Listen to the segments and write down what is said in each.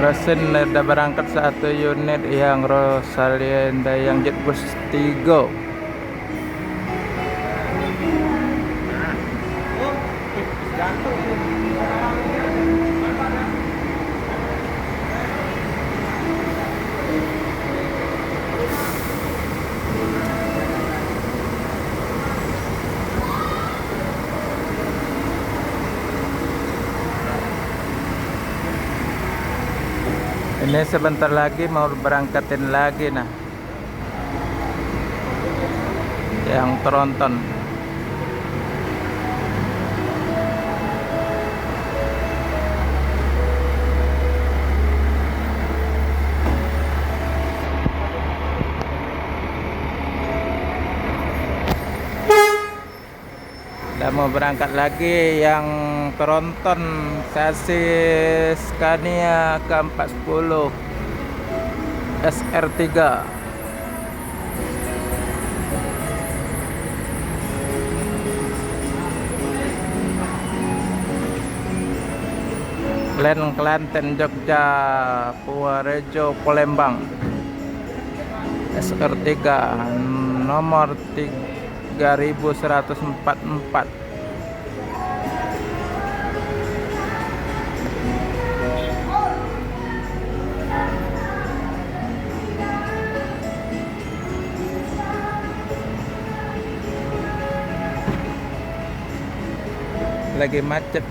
Rosin udah berangkat satu unit yang Rosalinda yang jet bus 3. Ini sebentar lagi mau berangkatin lagi nah yang tronton. Udah mau berangkat lagi yang tronton sasis Scania K410 SR3. Klen Klaten, Jogja, Purworejo, Palembang. SR3 nomor 3144. Lagi macet.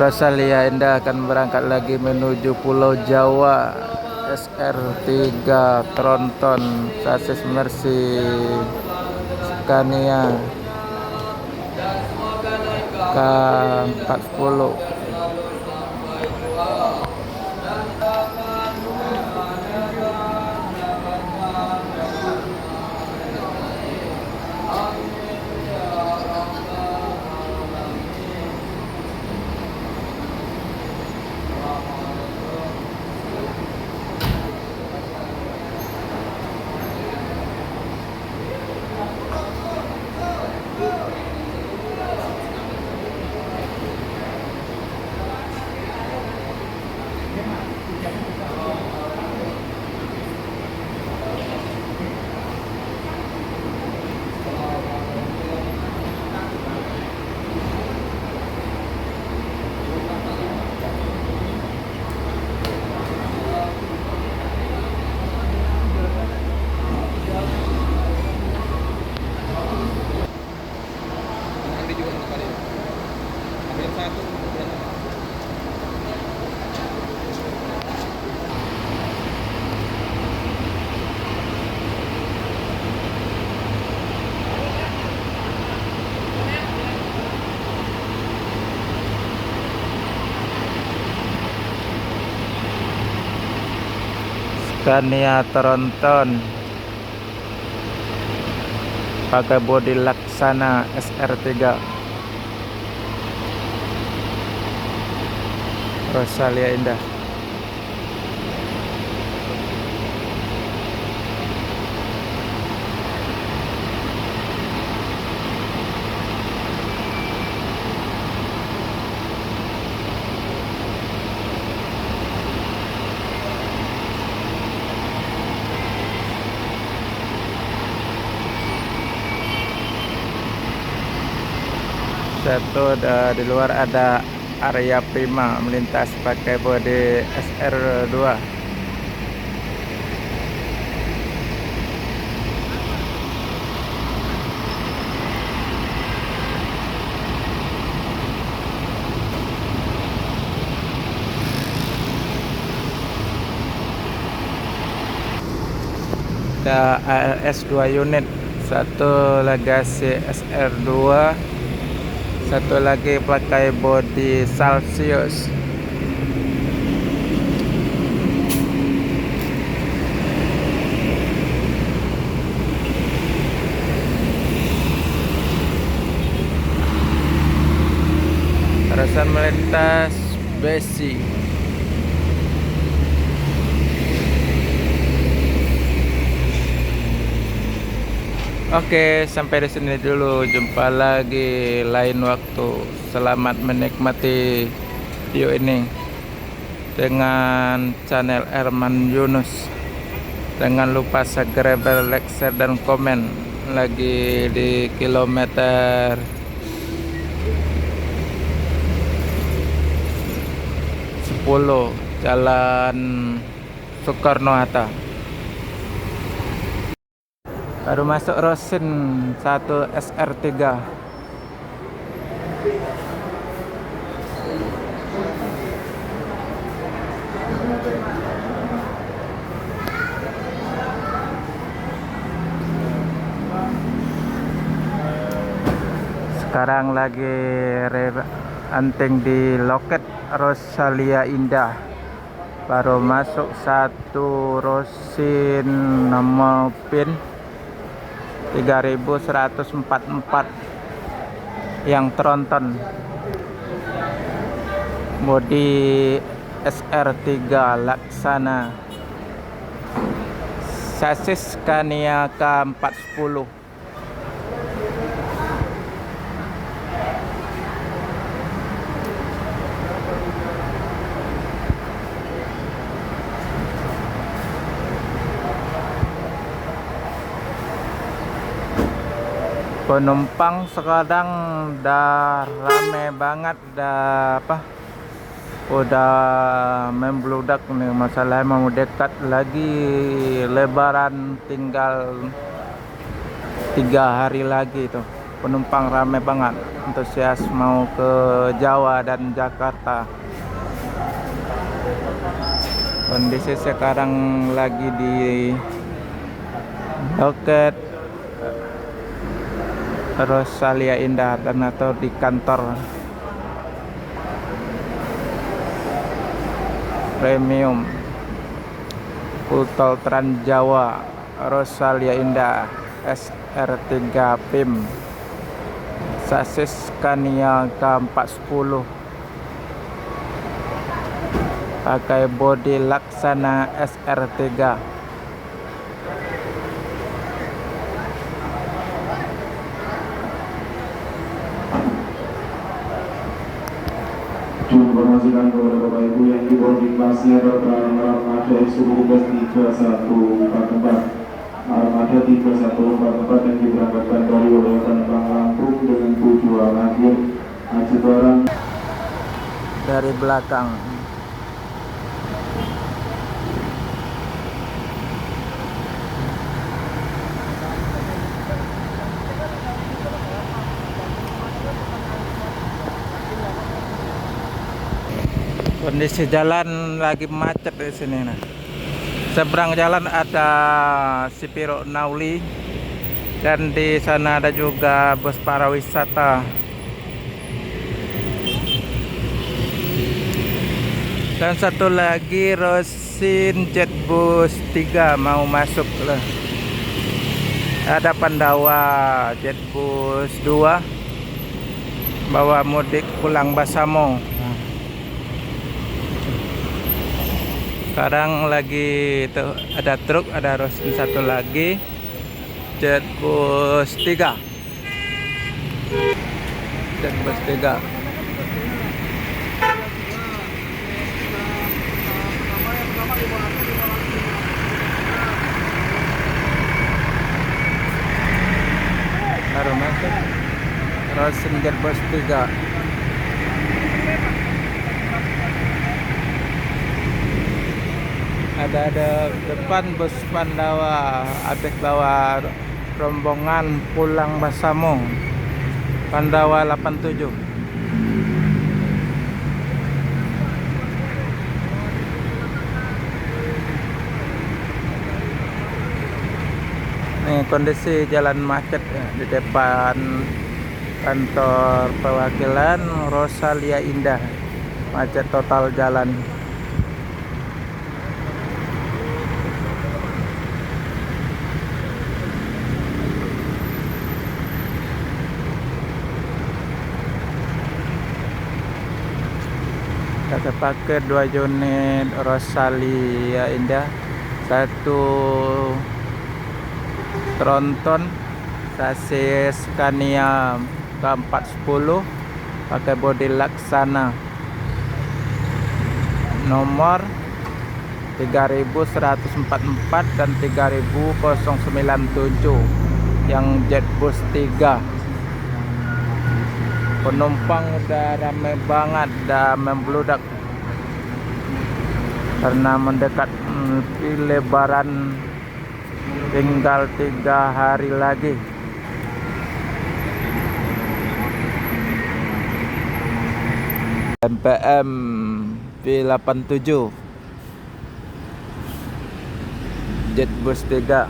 Rosalia Indah akan berangkat lagi menuju Pulau Jawa. SR3 tronton sasis Mercy Scania K410. Scania tronton pakai bodi Laksana SR3. Rosalia Indah. Satu di luar ada Arya Prima melintas pakai bodi SR2. ada ALS 2 unit, satu Legacy SR2, satu lagi pakai bodi Celsius. Terusan melintas besi. Oke, sampai di sini dulu. Jumpa lagi lain waktu. Selamat menikmati video ini dengan channel Erman Yunus. Jangan lupa subscribe, like, share, dan komen. Lagi di kilometer 10 Jalan Soekarno-Hatta. Baru masuk Rosin 1 SR3. Sekarang lagi anting di loket Rosalia Indah. Baru masuk 1 Rosin nama pin 3144 yang tronton, bodi SR3 Laksana, sasis Scania K410. Penumpang sekarang dah rame banget, udah membludak nih. Masalahnya mau dekat lagi Lebaran, tinggal 3 hari lagi tuh. Penumpang rame banget, antusias mau ke Jawa dan Jakarta. Kondisi sekarang lagi di loket Rosalia Indah dan atau di kantor premium Tol Trans Jawa Rosalia Indah SR3 PIM, sasis Scania K410, pakai bodi Laksana SR3. Informasikan kepada Bapak Ibu yang di boarding pasir Armada Executive 3144, Armada 3144 yang diberangkatkan dari wilayah Tanjung Lampung dengan tujuan akhir Haji Barang Dari belakang kondisi jalan lagi macet di sini. Nah, seberang jalan ada Sipiro Nauli dan di sana ada juga bus pariwisata. Dan satu lagi Rosin Jetbus 3 mau masuk lah. Ada Pandawa Jetbus 2 bawa mudik pulang Basamo. Sekarang lagi tuh ada truk, ada Rosin satu lagi Jetbus 3. Jetbus 3. Baru masuk Rosin Jetbus 3. Ada depan bus Pandawa habis bawa rombongan pulang Basamo, Pandawa 87. Ini kondisi jalan macet ya, di depan kantor perwakilan Rosalia Indah. Macet total jalan. Kita pakai 2 unit Rosalia Indah, 1 tronton sasis Scania K410 pakai bodi Laksana, nomor 3144 dan 3097 yang Jetbus 3. Penumpang udah rame banget, udah membludak karena mendekat Lebaran, tinggal 3 hari lagi. MPM V87 Jetbus 3.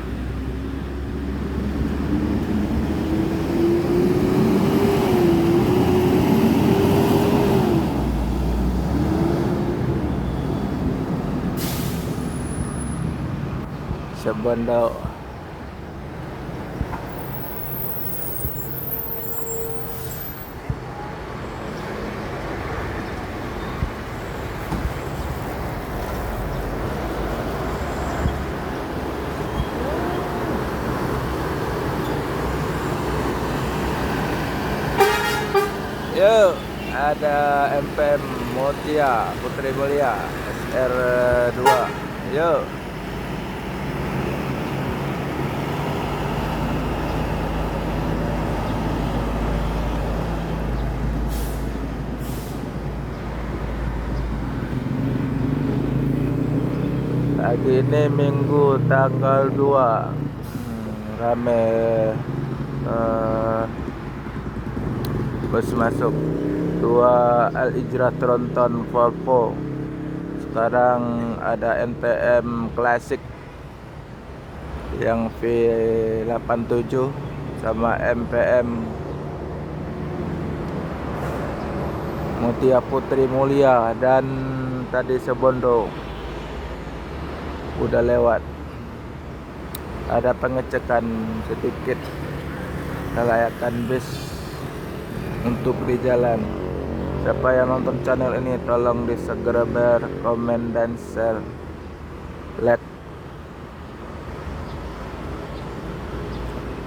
Sebondo. Yuk, ada MPM Mutia Putri Mulia SR2. Yuk. Pagi ini Minggu tanggal 2. Rame bus masuk 2 Al-Ijrah Tronton Volvo. Sekarang ada NPM Classic yang V87 sama MPM Mutia Putri Mulia, dan tadi Sebondo udah lewat. Ada pengecekan sedikit kelayakan bis untuk di jalan. Siapa yang nonton channel ini tolong di subscribe, komen, dan share, like,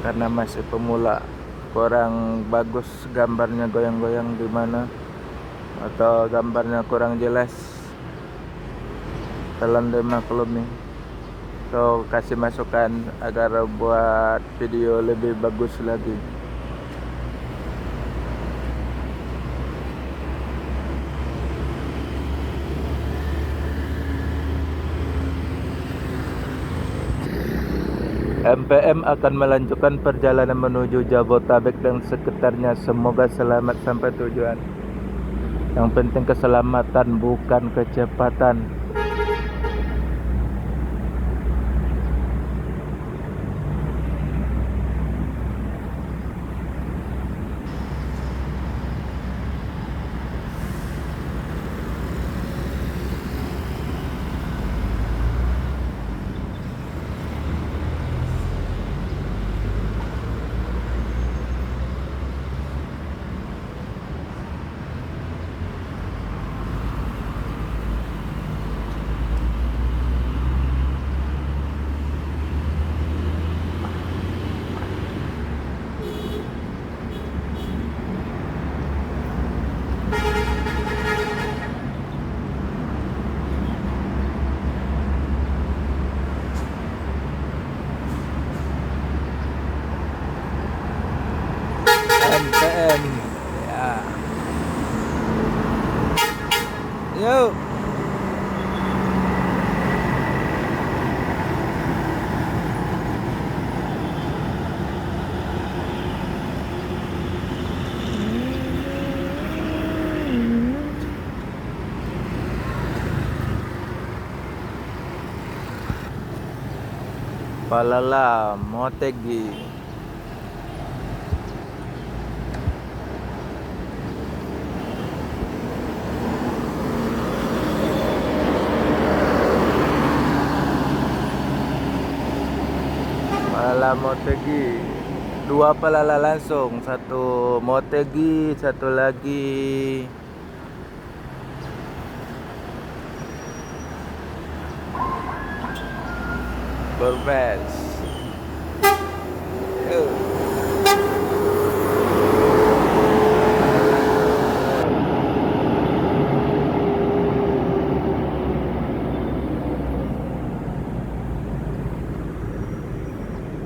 karena masih pemula, kurang bagus gambarnya, goyang-goyang di mana atau gambarnya kurang jelas, tolong dimaklumi. So, kasih masukan agar buat video lebih bagus lagi. MPM akan melanjutkan perjalanan menuju Jabotabek dan sekitarnya. Semoga selamat sampai tujuan. Yang penting keselamatan, bukan kecepatan. MPM ya. Yuk. Palala Motegi. Palala Motegi. Dua palala langsung, satu Motegi, satu lagi Berbes.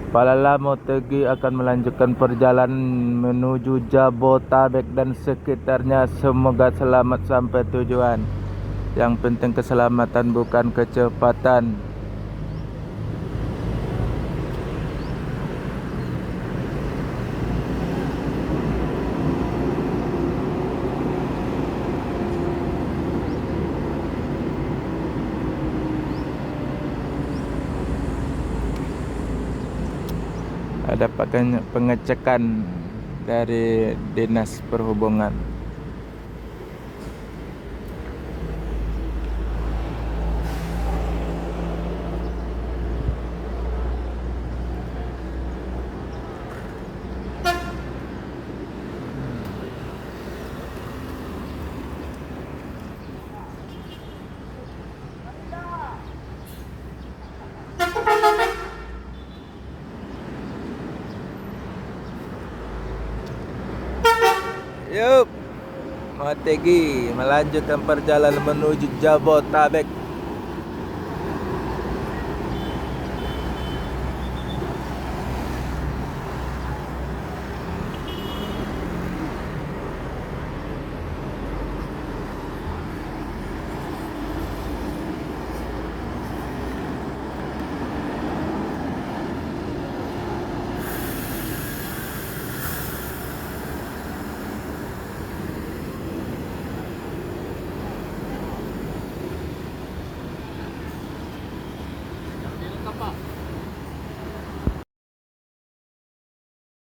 Palala Motegi akan melanjutkan perjalanan menuju Jabotabek dan sekitarnya. Semoga selamat sampai tujuan. Yang penting keselamatan, bukan kecepatan. Ada pengecekan dari Dinas Perhubungan. Yup, Motegi melanjutkan perjalanan menuju Jabotabek.